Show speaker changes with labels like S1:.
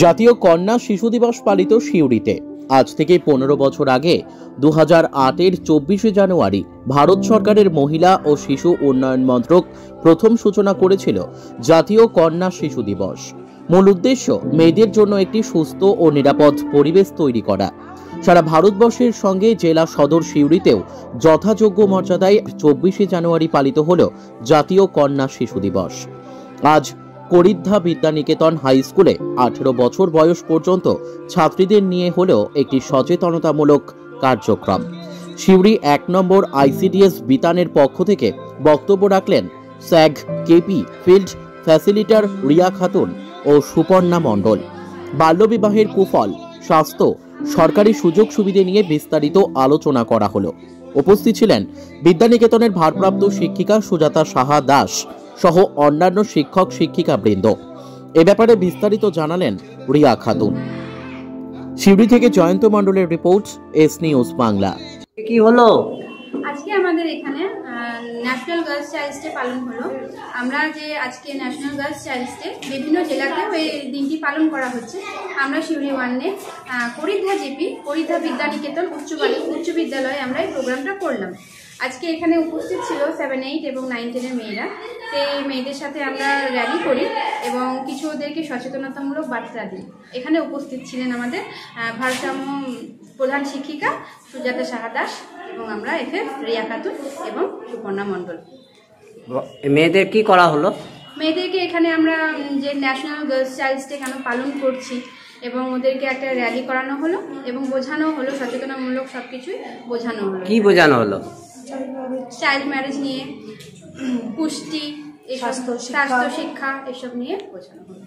S1: জাতীয় কন্যা শিশু দিবস পালিত সিউড়িতে। আজ থেকে 15 বছর আগে 2008-এর 24শে জানুয়ারি ভারত সরকারের মহিলা ও শিশু উন্নয়ন মন্ত্রক প্রথম সূচনা করেছিল জাতীয় কন্যা শিশু দিবস। মূল উদ্দেশ্য মেয়েদের জন্য একটি সুস্থ ও নিরাপদ পরিবেশ তৈরি করা। সারা ভারতবর্ষের সঙ্গে জেলা সদর সিউড়িতেও যথাযোগ্য মর্যাদায় 24শে জানুয়ারি পালিত হল জাতীয় কন্যা শিশু দিবস। আজ করিদ্ধা বিদ্যানিকেতন হাই স্কুলে 18 বছর বয়স পর্যন্ত ছাত্রীদের নিয়ে হলেও একটি সচেতনতামূলক কার্যক্রম। সিউড়ি 1 নম্বর আইসিডিএস বিতানের পক্ষ থেকে বক্তব্য রাখলেন স্যাগ কেপি ফিল্ড ফ্যাসিলিটার রিয়া খাতুন ও সুপর্ণা মণ্ডল। বাল্যবিবাহের কুফল, স্বাস্থ্য, সরকারি সুযোগ সুবিধে নিয়ে বিস্তারিত আলোচনা করা হলো। উপস্থিত ছিলেন বিদ্যানিকেতনের ভারপ্রাপ্ত শিক্ষিকা সুজাতা সাহা দাস সহ অন্যান্য শিক্ষক শিক্ষিকা বৃন্দ। এ ব্যাপারে বিস্তারিত জানালেন রিয়া খাতুন। সিউড়ি থেকে জয়ন্ত মণ্ডলের রিপোর্ট, এস নিউজ বাংলা।
S2: কি হলো
S3: আজকে আমাদের এখানে ন্যাশনাল গার্লস চাইল্ডস ডে পালন হলো। আমরা যে আজকে ন্যাশনাল গার্লস চাইল্ডস ডে বিভিন্ন জেলাতেও এই দিনটি পালন করা হচ্ছে। আমরা সিউড়ি 1-এ করিদ্ধা জিপি করিদ্ধা বিদ্যানিকেতন উচ্চ বিদ্যালয়ে আমরা এই প্রোগ্রামটা করলাম। আজকে এখানে উপস্থিত ছিল 7, 8 এবং 9, 10-এর মেয়েরা। সেই মেয়েদের সাথে আমরা র্যালি করি এবং কিছু ওদেরকে সচেতনতামূলক বার্তা দিই। এখানে উপস্থিত ছিলেন আমাদের ভারসাম্য প্রধান শিক্ষিকা সুজাতা সাহা দাস এবং আমরা এফএফ রিয়া খাতুন এবং সুপর্ণা মণ্ডল।
S2: মেয়েদের কি করা হলো?
S3: মেয়েদেরকে এখানে আমরা যে ন্যাশনাল গার্লস চাইল্ডস ডে কেন পালন করছি এবং ওদেরকে একটা র্যালি করানো হলো এবং বোঝানো হলো, সচেতনমূলক সবকিছুই বোঝানো হলো।
S2: কি বোঝানো হলো?
S3: চাইল্ড ম্যারেজ নিয়ে, পুষ্টি, স্বাস্থ্য শিক্ষা এসব নিয়ে বোঝানো হলো।